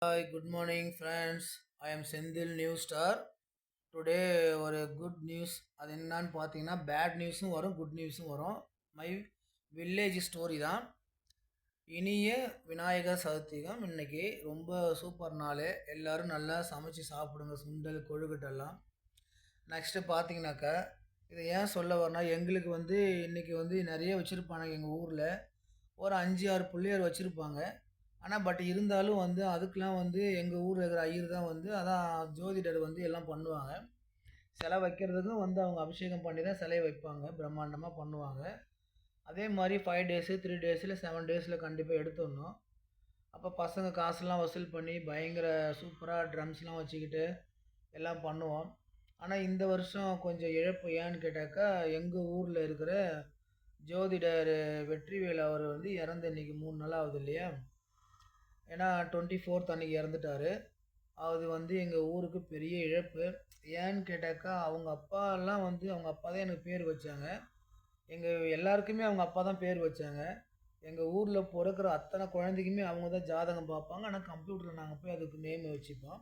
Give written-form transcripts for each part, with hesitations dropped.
Hi, good morning, friends. I am Sendil News Star. Today ஒரு good news. அது என்னன்னு பார்த்தீங்கன்னா பேட் நியூஸும் வரும், குட் நியூஸும் வரும். மை வில்லேஜ் ஸ்டோரி தான். இனிய விநாயகர் சதுர்த்திகம் இன்னைக்கு ரொம்ப சூப்பர் நாள். எல்லோரும் நல்லா சமைச்சு சாப்பிடுங்க, சுண்டல் கொழுக்கட்டெல்லாம். நெக்ஸ்ட்டு பார்த்தீங்கன்னாக்கா, இதை ஏன் சொல்ல வரேன்னா, எங்களுக்கு இன்றைக்கி நிறைய வச்சுருப்பாங்க எங்கள் ஊரில். ஒரு 5, 6 பிள்ளையார் வச்சுருப்பாங்க. ஆனால் பட் இருந்தாலும் அதுக்கெலாம் எங்கள் ஊரில் இருக்கிற ஐயர் தான் அதான் ஜோதிடர் எல்லாம் பண்ணுவாங்க. சிலை வைக்கிறதுக்கும் அவங்க அபிஷேகம் பண்ணி தான் சிலையை வைப்பாங்க, பிரம்மாண்டமாக பண்ணுவாங்க. அதே மாதிரி 5 டேஸு 3 டேஸில் 7 டேஸில் கண்டிப்பாக எடுத்துடணும். அப்போ பசங்க காசுலாம் வசூல் பண்ணி பயங்கர சூப்பராக ட்ரம்ஸ்லாம் வச்சுக்கிட்டு எல்லாம் பண்ணுவோம். ஆனால் இந்த வருஷம் கொஞ்சம் இழப்பு ஏன்னு கேட்டாக்கா, எங்கள் ஊரில் இருக்கிற ஜோதிடர் வெற்றிவேல் அவர் இறந்து இன்றைக்கி 3 நாள் ஆகுது இல்லையா. ஏன்னா 24th அன்றைக்கி இறந்துட்டார். அது எங்கள் ஊருக்கு பெரிய இழப்பு. ஏன்னு கேட்டாக்கா, அவங்க அப்பாலாம் அவங்க அப்பா தான் எனக்கு பேர் வச்சாங்க. எங்கள் எல்லாருக்குமே அவங்க அப்பா தான் பேர் வச்சாங்க. எங்கள் ஊரில் பொறக்கிற அத்தனை குழந்தைக்குமே அவங்க தான் ஜாதகம் பார்ப்பாங்க. ஆனால் கம்ப்யூட்டரில் நாங்கள் போய் அதுக்கு நேம் வச்சுப்போம்.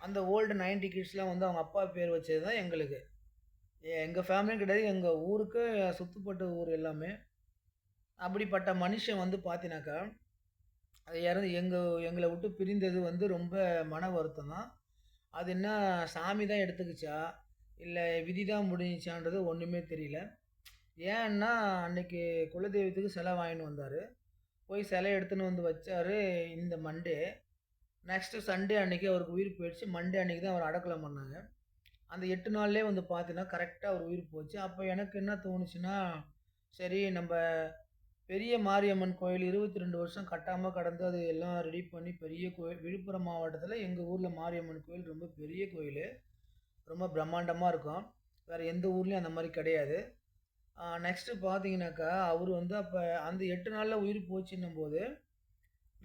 அந்த ஓல்டு 90 கிட்ஸ்லாம் அவங்க அப்பா பேர் வச்சது தான் எங்களுக்கு. எங்கள் ஃபேமிலியும் கிடையாது, எங்கள் ஊருக்கு சுற்றுப்பட்ட ஊர் எல்லாமே. அப்படிப்பட்ட மனுஷன் பார்த்தீங்கன்னாக்கா, அது இறந்து எங்களை விட்டு பிரிந்தது ரொம்ப மன வருத்தம் தான். அது என்ன சாமி தான் எடுத்துக்கிச்சா, இல்லை விதி தான் முடிஞ்சிச்சான்றது ஒன்றுமே தெரியல. ஏன்னா அன்னைக்கு குலதெய்வத்துக்கு சிலை வாங்கின்னு வந்தார். போய் சிலை எடுத்துன்னு வச்சார் இந்த மண்டே. நெக்ஸ்ட்டு சண்டே அன்னைக்கு அவருக்கு உயிர் போயிடுச்சு. மண்டே அன்னைக்கு தான் அவர் அடக்கலம் பண்ணாங்க. அந்த 8 நாள்லேயே பார்த்தீங்கன்னா கரெக்டாக அவர் உயிர் போச்சு. அப்போ எனக்கு என்ன தோணுச்சுன்னா, சரி நம்ம பெரிய மாரியம்மன் கோயில் 22 வருஷம் கட்டாமல் கடந்து அது எல்லாம் ரெடி பண்ணி பெரிய கோயில், விழுப்புரம் மாவட்டத்தில் எங்கள் ஊரில் மாரியம்மன் கோயில் ரொம்ப பெரிய கோயில், ரொம்ப பிரம்மாண்டமாக இருக்கும். வேறு எந்த ஊர்லேயும் அந்த மாதிரி கிடையாது. நெக்ஸ்ட்டு பார்த்தீங்கன்னாக்கா, அவர் அப்போ அந்த 8 நாளில் உயிர் போச்சுன்னும் போது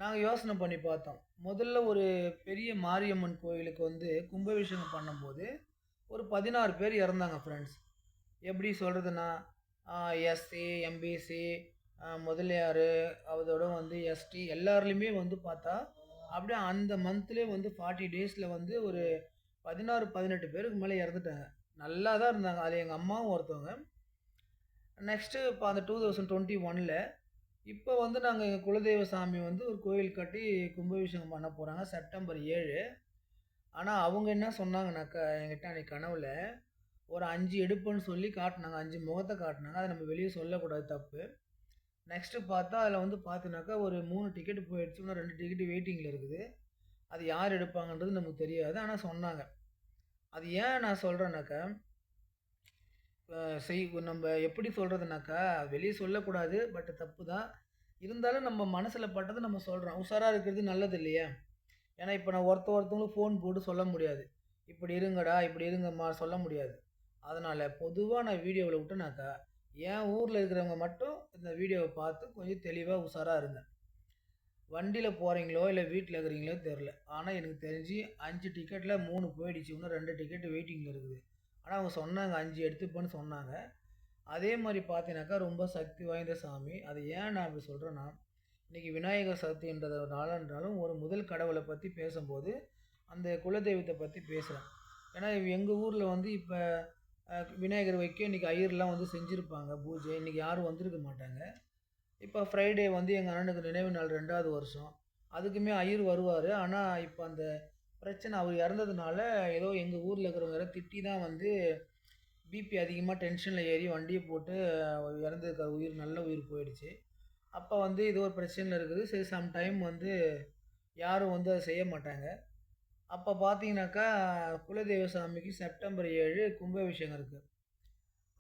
நாங்கள் யோசனை பண்ணி பார்த்தோம். முதல்ல ஒரு பெரிய மாரியம்மன் கோயிலுக்கு கும்பாபிஷேகம் பண்ணும்போது ஒரு 16 பேர் இறந்தாங்க ஃப்ரெண்ட்ஸ். எப்படி சொல்கிறதுன்னா, எஸ்சி, எம்பிசி, முதலியார், அதோட எஸ்டி எல்லாருலேயுமே பார்த்தா, அப்படியே அந்த மந்த்லேயே 40 டேஸில் ஒரு 16, 18 பேருக்கு மேலே இறந்துட்டாங்க. நல்லா தான் இருந்தாங்க. அது எங்கள் அம்மாவும் ஒருத்தவங்க. நெக்ஸ்ட்டு இப்போ அந்த 2021ல் இப்போ நாங்கள் எங்கள் குலதெய்வ சாமி ஒரு கோயில் கட்டி கும்பாபிஷேகம் பண்ண போகிறாங்க செப்டம்பர் 7. ஆனால் அவங்க என்ன சொன்னாங்கனாக்கா, என்கிட்ட அன்றைக்கி கனவுல ஒரு 5 எடுப்புன்னு சொல்லி காட்டினாங்க. 5 முகத்தை காட்டினாங்க. அதை நம்ம வெளியே சொல்லக்கூடாது, தப்பு. நெக்ஸ்ட்டு பார்த்தா அதில் பார்த்தீங்கன்னாக்கா ஒரு 3 டிக்கெட் போயிடுச்சு. இன்னும் 2 டிக்கெட் வெயிட்டிங்கில் இருக்குது. அது யார் எடுப்பாங்கன்றது நமக்கு தெரியாது. ஆனால் சொன்னாங்க. அது ஏன் நான் சொல்கிறேன்னாக்கா, நம்ம எப்படி சொல்கிறதுனாக்கா, வெளியே சொல்லக்கூடாது, பட் தப்பு தான். இருந்தாலும் நம்ம மனசில் பட்டதை நம்ம சொல்கிறோம். உஷாராக இருக்கிறது நல்லது இல்லையா? ஏன்னா இப்போ நான் ஒருத்தவங்களுக்கு ஃபோன் போட்டு சொல்ல முடியாது. இப்படி இருங்கடா, இப்படி இருங்கம்மா சொல்ல முடியாது. அதனால் பொதுவாக நான் வீடியோவில் விட்டேனாக்கா, என் ஊரில் இருக்கிறவங்க மட்டும் இந்த வீடியோவை பார்த்து கொஞ்சம் தெளிவாக உஷாராக இருங்க. வண்டியில் போகிறீங்களோ இல்லை வீட்டில் இருக்கிறீங்களோ தெரில. ஆனால் எனக்கு தெரிஞ்சு 5 டிக்கெட்டில் 3 போயிடுச்சு. இன்னும் 2 டிக்கெட் வெயிட்டிங்கில் இருக்குது. ஆனால் அவங்க சொன்னாங்க 5 எடுத்துப்பேன்னு சொன்னாங்க. அதே மாதிரி பார்த்தீங்கன்னாக்கா ரொம்ப சக்தி வாய்ந்த சாமி. அது ஏன் நான் அப்படி சொல்கிறேன்னா, இன்றைக்கி விநாயகர் சதுர்த்தின்றது நாளன்றாலும் ஒரு முதல் கடவுளை பற்றி பேசும்போது அந்த குலதெய்வத்தை பற்றி பேசுகிறேன். ஏன்னா எங்கள் ஊரில் இப்போ விநாயகர் வைக்க இன்றைக்கி ஐயர்லாம் செஞ்சுருப்பாங்க பூஜை. இன்றைக்கி யாரும் வந்திருக்க மாட்டாங்க. இப்போ ஃப்ரைடே எங்கள் அண்ணனுக்கு நினைவு நாள் 2வது வருஷம். அதுக்குமே ஐயர் வருவார். ஆனால் இப்போ அந்த பிரச்சனை அவர் இறந்ததுனால ஏதோ எங்கள் ஊரில் இருக்கிறவங்க யாரோ திட்டி தான் பிபி அதிகமாக டென்ஷனில் ஏறி வண்டியை போட்டு இறந்துருக்கார். உயிர் நல்ல உயிர் போயிடுச்சு. அப்போ இது ஒரு பிரச்சனையில் இருக்குது. சரி சம் டைம் யாரும் அதை செய்ய மாட்டாங்க. அப்போ பார்த்தீங்கன்னாக்கா, குலதெய்வ சாமிக்கு செப்டம்பர் 7 கும்பாபிஷேகம் இருக்குது.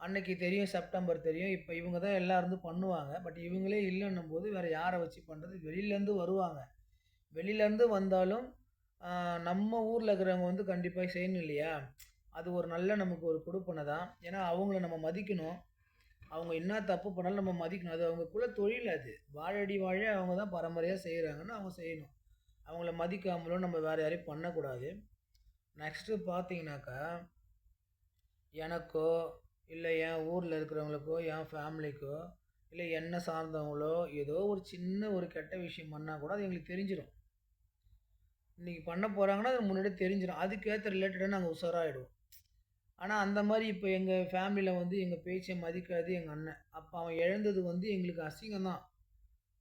அன்னைக்கு தெரியும், செப்டம்பர் தெரியும். இப்போ இவங்க தான் எல்லாம் பண்ணுவாங்க. பட் இவங்களே இல்லைன்னும் போது வேறு யாரை வச்சு பண்ணுறது? வெளியிலேருந்து வருவாங்க. வெளியிலேருந்து வந்தாலும் நம்ம ஊரில் இருக்கிறவங்க கண்டிப்பாக செய்யணும் இல்லையா? அது ஒரு நல்ல நமக்கு ஒரு கொடுப்பனை தான். ஏன்னா அவங்கள நம்ம மதிக்கணும். அவங்க என்ன தப்பு பண்ணாலும் நம்ம மதிக்கணும். அது அவங்க குல தொழில் அது. வாழடி வாழ அவங்க தான் பரம்பரையாக செய்கிறாங்கன்னு அவங்க செய்யணும். அவங்கள மதிக்காமலோ நம்ம வேறு யாரையும் பண்ணக்கூடாது. நெக்ஸ்ட்டு பார்த்தீங்கன்னாக்கா, எனக்கோ இல்லை என் ஊரில் இருக்கிறவங்களுக்கோ, என் ஃபேமிலிக்கோ, இல்லை என்னை சார்ந்தவங்களோ ஏதோ ஒரு சின்ன ஒரு கெட்ட விஷயம் பண்ணால் கூட அது எங்களுக்கு தெரிஞ்சிடும். இன்னைக்கு பண்ண போறாங்கன்னா, அது முன்னாடியே தெரிஞ்சிரும். அதுக்கேத்த ரிலேட்டடா நாங்க உஷாராயிடுவோம். ஆனா, அந்த மாரி இப்ப எங்க ஃபேமிலில வந்து எங்க பேச்ச மதிக்காது எங்க அண்ணன். அப்ப அவன் இழந்தது வந்து எங்களுக்கு அசிங்கம் தான்.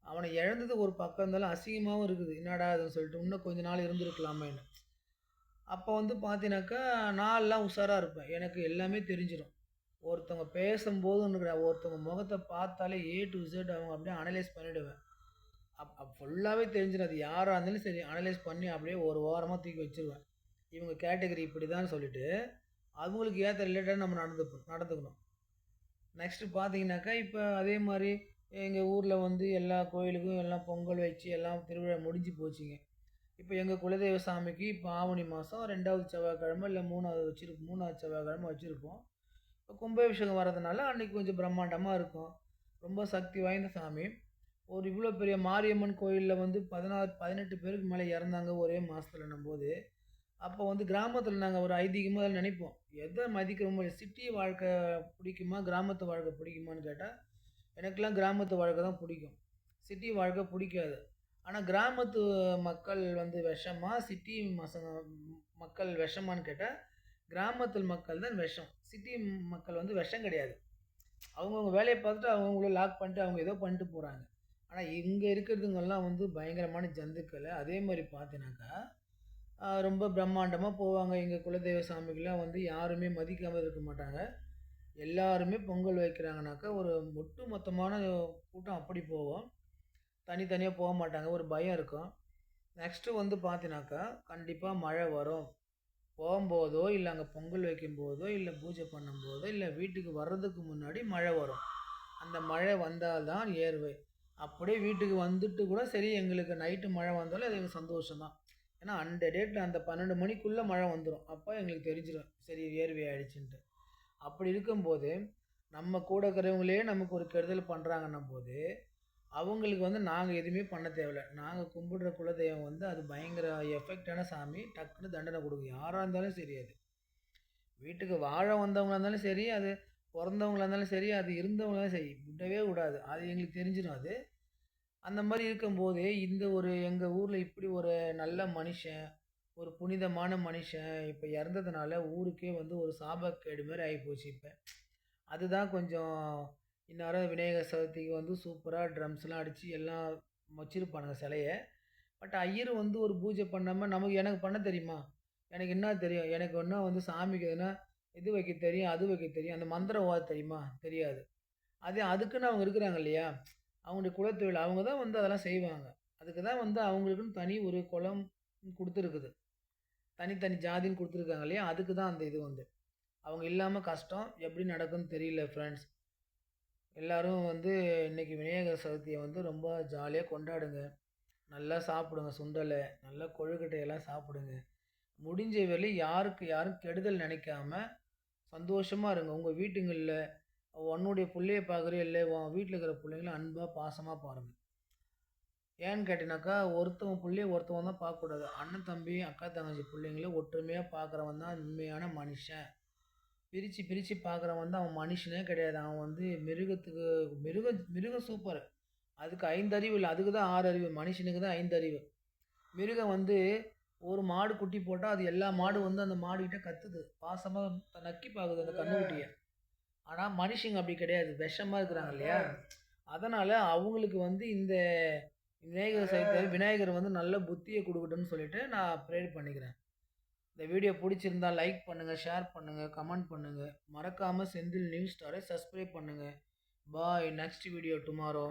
அவன இழந்தது ஒரு பக்கம் இருந்தாலும் அசிங்கமாவும் இருக்குது. என்னடா இதுன்னு சொல்லிட்டு, இன்னும் கொஞ்ச நாள் இருந்திருக்கலாமேன்னு. அப்ப வந்து பார்த்தீங்கன்னாக்கா, நான்லாம் உஷாரா இருப்பேன். எனக்கு எல்லாமே தெரிஞ்சிரும். ஒருத்தவங்க பேசும்போதுன்னு கிடையாது. ஒருத்தவங்க முகத்த பார்த்தாலே ஏ டூ இசட் அவங்க அப்படியே அனலைஸ் பண்ணிடுவேன். ஃபுல்லாவே தெரிஞ்சிரும். அது யாரா இருந்தாலும் சரி, அனலைஸ் பண்ணி அப்படியே ஒரு ஓரமா தூக்கி வச்சுருவேன். இவங்க கேட்டகரி இப்படிதான்னு சொல்லிட்டு, அவங்களுக்கு ஏத்த ரிலேட்டடா நம்ம நடந்துக்கணும். நெக்ஸ்ட்டு பார்த்தீங்கன்னாக்கா, இப்ப அதே மாரி எங்க ஊர்ல வந்து எல்லா கோயிலுக்கும் எல்லாம் பொங்கல் வச்சு எல்லாம் திருவிழா முடிஞ்சு போச்சுங்க. இப்ப எங்க குலதெய்வ சாமிக்கு இப்ப ஆவணி மாசம் 2வது செவ்வாய்க்கிழமை இல்ல 3வது செவ்வாய்க்கிழமை வச்சிருப்போம். இப்ப கும்பாபிஷேகம் வரதுனால அன்னைக்கு கொஞ்சம் பிரம்மாண்டமா இருக்கும். ரொம்ப சக்தி வாய்ந்த சாமி. ஒரு இவ்ளோ பெரிய மாரியம்மன் கோயில்ல வந்து 16, 18 பேருக்கு மேல இறந்தாங்க ஒரே மாசத்துலன்னும்போது, அப்போ வந்து கிராமத்துல நாங்க ஒரு ஐதீகமா நெனைப்போம். எத மதிக்கிறோமோ சிட்டி வாழ்க்கை பிடிக்குமா? கிராமத்து வாழ்க்கை பிடிக்குமான்னு கேட்டா, எனக்கெல்லாம் கிராமத்து வாழ்க்கை தான் பிடிக்கும். சிட்டி வாழ்க்கை பிடிக்காது. ஆனா கிராமத்து மக்கள் வந்து விஷமா? சிட்டி மக்கள் விஷமான்னு கேட்டா, கிராமத்து மக்கள் தான் விஷம். சிட்டி மக்கள் வந்து விஷம் கிடையாது. அவங்கவங்க வேலைய பார்த்துட்டு அவங்கவங்கள லாக் பண்ணிட்டு அவங்க ஏதோ பண்ணிட்டு போறாங்க. ஆனா இங்க இருக்கிறதுங்கலாம் வந்து பயங்கரமான ஜந்துக்கள். அதே மாரி பார்த்தீங்கன்னாக்கா, ரொம்ப பிரம்மாண்டமா போவாங்க. எங்க குலதெய்வ சாமிக்குலாம் வந்து யாருமே மதிக்காம இருக்க மாட்டாங்க. எல்லாருமே பொங்கல் வைக்கிறாங்கனாக்கா, ஒரு ஒட்டு மொத்தமான கூட்டம் அப்படி போகும். தனித்தனியா மாட்டாங்க. ஒரு பயம் இருக்கும். நெக்ஸ்ட்டு வந்து பார்த்தீங்கன்னாக்கா, கண்டிப்பா மழை வரும். போம்போதோ, இல்ல அங்க பொங்கல் வைக்கும்போதோ, இல்ல பூஜை பண்ணும்போதோ, இல்ல வீட்டுக்கு வர்றதுக்கு முன்னாடி மழை வரும். அந்த மழை வந்தால் தான் ஏறுவே. அப்படியே வீட்டுக்கு வந்துட்டு கூட சரி, எங்களுக்கு நைட்டு மழை வந்தாலும் அது எங்களுக்கு சந்தோஷம் தான். ஏன்னா, அந்த டேட்ல அந்த 12 மணிக்குள்ள மழை வந்துரும். அப்ப எங்களுக்கு தெரிஞ்சிரும். சரி ஏர்வே ஆயிடுச்சுன்ட்டு. அப்படி இருக்கும்போது, நம்ம கூட இருக்கிறவங்களே நமக்கு ஒரு கெடுதல் பண்றாங்கன்னும்போது, அவங்களுக்கு வந்து நாங்க எதுவுமே பண்ண தேவையில்ல. நாங்க கும்பிடுற குலதெய்வம் வந்து அது பயங்கர எஃபெக்ட்டான சாமி. டக்குனு தண்டனை குடுக்கும். யாரா இருந்தாலும் சரி அது. வீட்டுக்கு வாழ வந்தவங்களா இருந்தாலும் சரி, அது பொறந்தவங்களா இருந்தாலும் சரி, அது இருந்தவங்களா சரி, விடவே விடாது. அது எங்களுக்கு தெரிஞ்சிரும் அது. அந்த மாரி இருக்கும்போது, இந்த ஒரு எங்க ஊர்ல இப்படி ஒரு நல்ல மனுஷன், ஒரு புனிதமான மனுஷன் இப்ப இறந்ததுனால ஊருக்கே வந்து ஒரு சாபக்கேடு மாரி ஆயிப்போச்சு இப்ப. அதுதான் கொஞ்சம் இந்நேரம் விநாயகர் சதுர்த்திக்கு வந்து சூப்பரா ட்ரம்ஸ்லாம் அடிச்சு எல்லாம் வச்சிருப்பானுங்க சிலைய. பட் ஐயர் வந்து ஒரு பூஜை பண்ணாம எனக்கு பண்ண தெரியுமா? எனக்கு என்ன தெரியும்? எனக்கு என்ன வந்து சாமிக்கு எதுனா இது வைக்க தெரியும், அது வைக்க தெரியும். அந்த மந்திரம் ஓத தெரியுமா? தெரியாது. அதுக்குன்னு அவங்க இருக்கிறாங்க இல்லையா? அவங்களுடைய குலத்தொழில். அவங்க தான் வந்து அதெல்லாம் செய்வாங்க. அதுக்கு தான் வந்து அவங்களுக்குன்னு தனி ஒரு குலம் குடுத்துருக்குது. தனித்தனி ஜாதின்னு குடுத்துருக்காங்க இல்லையா? அதுக்கு தான் அந்த இது வந்து. அவங்க இல்லாம கஷ்டம். எப்படி நடக்கும்னு தெரியல ஃப்ரெண்ட்ஸ். எல்லாரும் வந்து இன்னைக்கு விநாயகர் சதுர்த்திய வந்து ரொம்ப ஜாலியா கொண்டாடுங்க. நல்லா சாப்பிடுங்க சுண்டல. நல்லா கொழுக்கட்டையெல்லாம் சாப்பிடுங்க. முடிஞ்ச வரையிலும் யாருக்கு யாரும் கெடுதல் நினைக்காம சந்தோஷமா இருங்க. உங்க வீட்டுங்கள்ல உன்னுடைய புள்ளைய பார்க்குறியோ இல்லையோ, உன் வீட்ல இருக்கிற புள்ளைங்கள அன்பா, பாசமா பாருங்க. ஏன்னு கேட்டீங்கன்னாக்கா, ஒருத்தவன் புள்ளைய ஒருத்தவன் தான் பார்க்கக்கூடாது. அண்ணன், தம்பி, அக்கா, தங்கச்சி புள்ளைங்கள ஒற்றுமையா பார்க்குறவன் தான் உண்மையான மனுஷன். பிரிச்சு, பிரிச்சு பார்க்குறவன் தான் அவன் மனுஷனே கிடையாது. அவன் வந்து மிருகத்துக்கு மிருகம் சூப்பர். அதுக்கு 5 அறிவு இல்ல. அதுக்கு தான் 6 அறிவு. மனுஷனுக்கு தான் 5 அறிவு. மிருகம் வந்து ஒரு மாடு குட்டி போட்டா, அது எல்லா மாடும் வந்து அந்த மாடுகிட்ட கத்துது. பாசமா நக்கி பாக்குது அந்த கன்னுக்குட்டிய. ஆனா மனுஷங்க அப்படி கிடையாது. விஷமா இருக்கிறாங்க இல்லையா? அதனால அவங்களுக்கு வந்து இந்த விநாயகர் வந்து நல்ல புத்திய குடுக்கட்டும்னு சொல்லிட்டு நான் ப்ரேயர் பண்ணிக்கிறேன். இந்த வீடியோ புடிச்சிருந்தா லைக் பண்ணுங்க, ஷேர் பண்ணுங்க, கமெண்ட் பண்ணுங்க. மறக்காம செந்தில் நியூஸ் ஸ்டாரை சப்ஸ்கிரைப் பண்ணுங்க. பாய். Next video tomorrow.